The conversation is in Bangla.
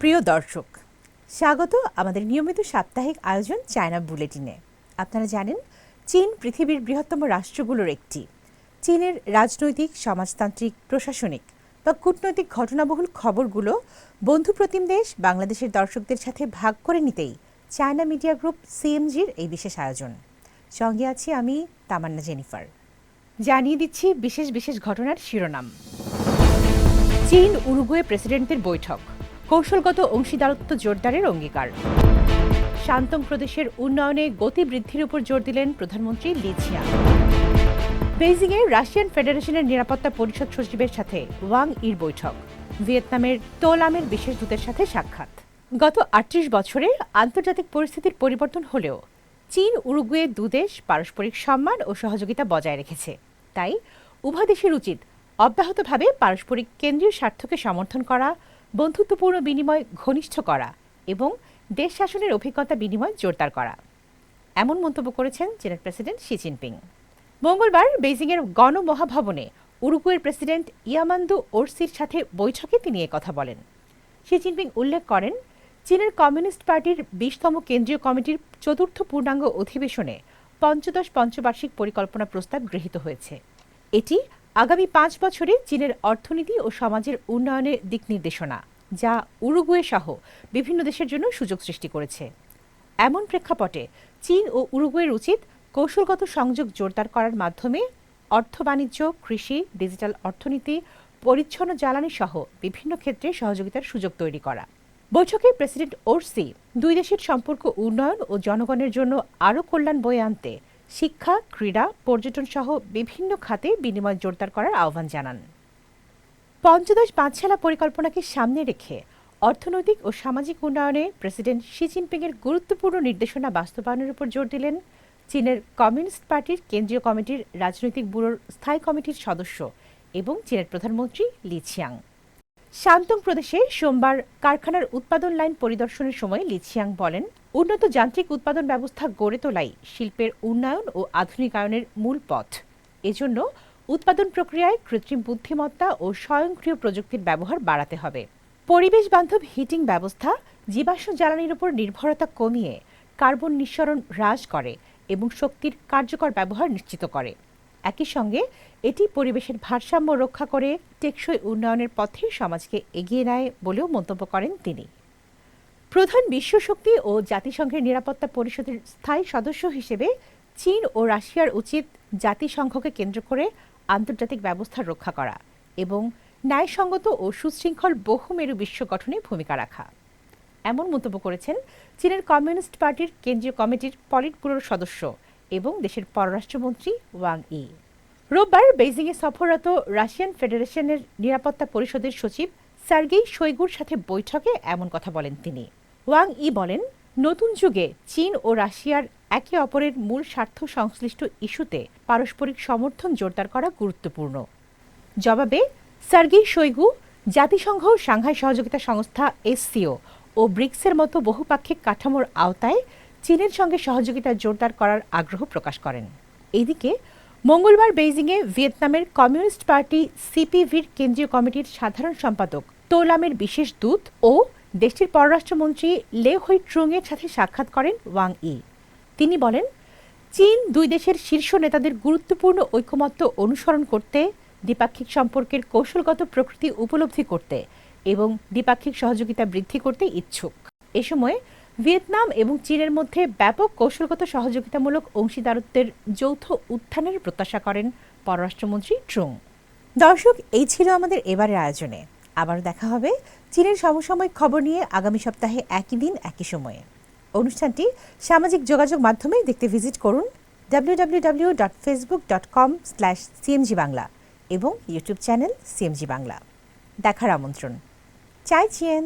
প্রিয় দর্শক, স্বাগত আমাদের নিয়মিত সাপ্তাহিক আয়োজন চায়না বুলেটিনে। আপনারা জানেন, চীন পৃথিবীর বৃহত্তম রাষ্ট্রগুলোর একটি। চীনের রাজনৈতিক, সমাজতান্ত্রিক, প্রশাসনিক বা কূটনৈতিক ঘটনাবহুল খবরগুলো বন্ধুপ্রতিম দেশ বাংলাদেশের দর্শকদের সাথে ভাগ করে নিতেই চায়না মিডিয়া গ্রুপ সিএমজির এই বিশেষ আয়োজন। সঙ্গে আছি আমি তামান্না জেনিফার। জানিয়ে দিচ্ছি বিশেষ বিশেষ ঘটনার শিরোনাম। চীন উরুগুয়ে প্রেসিডেন্টদের বৈঠক, কৌশলগত অংশীদারত্ব জোরদারের অঙ্গীকার। শান্তং প্রদেশের উন্নয়নে গতি বৃদ্ধির উপর জোর দিলেন প্রধানমন্ত্রী লি ছিয়াং। বেইজিংয়ে রাশিয়ান ফেডারেশনের নিরাপত্তা পরিষদ সচিবের সাথে ওয়াং ইর বৈঠক। ভিয়েতনামের তো লামের বিশেষ দূতের সাথে সাক্ষাৎ। গত ৩৮ বছরে আন্তর্জাতিক পরিস্থিতির পরিবর্তন হলেও চীন উরুগুয়ে দুদেশ পারস্পরিক সম্মান ও সহযোগিতা বজায় রেখেছে। তাই উভয় দেশের উচিত অব্যাহতভাবে পারস্পরিক কেন্দ্রীয় স্বার্থকে সমর্থন করা, বন্ধুত্বপূর্ণ বিনিময় ঘনিষ্ঠ করা এবং দেশ শাসনের অভিজ্ঞতা বিনিময় জোরদার করা। এমন মন্তব্য করেছেন চীনের প্রেসিডেন্ট শি জিনপিং। মঙ্গলবার বেইজিংয়ের গণমহাভবনে উরুগুয়ের প্রেসিডেন্ট ইয়ামান্দু ওরসির সাথে বৈঠকে তিনি কথা বলেন। শি জিনপিং উল্লেখ করেন, চীনের কমিউনিস্ট পার্টির ২০তম কেন্দ্রীয় কমিটির চতুর্থ পূর্ণাঙ্গ অধিবেশনে পঞ্চদশ পঞ্চবার্ষিক পরিকল্পনা প্রস্তাব গৃহীত হয়েছে। এটি আগামী ৫ বছরে চীনের অর্থনীতি ও সমাজের উন্নয়নের দিক নির্দেশনা, যা উরুগুয়ে সহ বিভিন্ন দেশের জন্য সুযোগ সৃষ্টি করেছে। এমন প্রেক্ষাপটে চীন ও উরুগুয়ের উচিত কৌশলগত সংযোগ জোরদার করার মাধ্যমে অর্থ, বাণিজ্য, কৃষি, ডিজিটাল অর্থনীতি, পরিচ্ছন্ন জ্বালানি সহ বিভিন্ন ক্ষেত্রে সহযোগিতার সুযোগ তৈরি করা। বৈঠকে প্রেসিডেন্ট ওরসি দুই দেশের সম্পর্ক উন্নয়ন ও জনগণের জন্য আরও কল্যাণ বয়ে আনতে শিক্ষা, ক্রীড়া, পর্যটন সহ বিভিন্ন খাতে বিনিময় জোরদার করার আহ্বান জানান। পঞ্চদশ পাঁচশালা পরিকল্পনাকে সামনে রেখে অর্থনৈতিক ও সামাজিক উন্নয়নে প্রেসিডেন্ট শি জিনপিংয়ের গুরুত্বপূর্ণ নির্দেশনা বাস্তবায়নের উপর জোর দিলেন চীনের কমিউনিস্ট পার্টির কেন্দ্রীয় কমিটির রাজনৈতিক ব্যুরোর স্থায়ী কমিটির সদস্য এবং চীনের প্রধানমন্ত্রী লি ছিয়াং। শান্তং প্রদেশে সোমবার কারখানার উৎপাদন লাইন পরিদর্শনের সময় লি ছিয়াং বলেন, উন্নত যান্ত্রিক উৎপাদন ব্যবস্থা গড়ে তোলাই শিল্পের উন্নয়ন ও আধুনিকায়নের মূল পথ। এজন্য উৎপাদন প্রক্রিয়ায় কৃত্রিম বুদ্ধিমত্তা ও স্বয়ংক্রিয় প্রযুক্তির ব্যবহার বাড়াতে হবে। পরিবেশ বান্ধব হিটিং ব্যবস্থা জীবাশ্ম জ্বালানির উপর নির্ভরতা কমিয়ে কার্বন নিঃসরণ হ্রাস করে এবং শক্তির কার্যকর ব্যবহার নিশ্চিত করে। একই সঙ্গে এটি পরিবেশের ভারসাম্য রক্ষা করে টেকসই উন্নয়নের পথে সমাজকে এগিয়ে নেয় বলেও মন্তব্য করেন তিনি। প্রধান বিশ্বশক্তি ও জাতিসংঘের নিরাপত্তা পরিষদের স্থায়ী সদস্য হিসেবে চীন ও রাশিয়ার উচিত জাতিসংঘকে কেন্দ্র করে আন্তর্জাতিক ব্যবস্থা রক্ষা করা এবং ন্যায়সঙ্গত ও সুশৃঙ্খল বহুমেরু বিশ্ব গঠনে ভূমিকা রাখা। এমন মন্তব্য করেছেন চীনের কমিউনিস্ট পার্টির কেন্দ্রীয় কমিটির পলিট ব্যুরোর সদস্য এবং দেশের পররাষ্ট্রমন্ত্রী ওয়াং ই। রোববার বেইজিংয়ে সফররত রাশিয়ান ফেডারেশনের নিরাপত্তা পরিষদের সচিব সার্গেই শোইগুর সাথে বৈঠকে এমন কথা বলেন তিনি। ওয়াং ই বলেন, নতুন যুগে চীন ও রাশিয়ার একে অপরের মূল স্বার্থ সংশ্লিষ্ট ইস্যুতে পারস্পরিক সমর্থন জোরদার করা গুরুত্বপূর্ণ। জবাবে সার্গেই শোইগু জাতিসংঘ, সাংহাই সহযোগিতা সংস্থা এসসিও ও ব্রিক্সের মতো বহুপাক্ষিক কাঠামোর আওতায় চীনের সঙ্গে সহযোগিতা জোরদার করার আগ্রহ প্রকাশ করেন। এদিকে মঙ্গলবার বেইজিংয়ে ভিয়েতনামের কমিউনিস্ট পার্টি সিপিভির কেন্দ্রীয় কমিটির সাধারণ সম্পাদক তো লামের বিশেষ দূত ও দেশটির পররাষ্ট্রমন্ত্রী লে হুই ট্রুংয়ের সাথে সাক্ষাৎ করেন ওয়াং ই। তিনি বলেন, চীন দুই দেশের শীর্ষ নেতাদের গুরুত্বপূর্ণ ঐকমত্য অনুসরণ করতে, দ্বিপাক্ষিক সম্পর্কের কৌশলগত প্রকৃতি উপলব্ধি করতে এবং দ্বিপাক্ষিক সহযোগিতা বৃদ্ধি করতে ইচ্ছুক। এ সময় ভিয়েতনাম এবং চীনের মধ্যে ব্যাপক কৌশলগত সহযোগিতামূলক অংশীদারত্বের যৌথ উত্থানের প্রত্যাশা করেন পররাষ্ট্রমন্ত্রী ট্রুং। দর্শক, এই ছিল আমাদের এবারের আয়োজনে। আবার দেখা হবে চীনের সমসাময়িক খবর নিয়ে আগামী সপ্তাহে একই দিন একই সময়ে। অনুষ্ঠানটি সামাজিক যোগাযোগ মাধ্যমে দেখতে ভিজিট করুন www.facebook.com/cmg বাংলা এবং ইউটিউব চ্যানেল সিএমজি বাংলা। দেখার আমন্ত্রণ। চাই চিয়েন।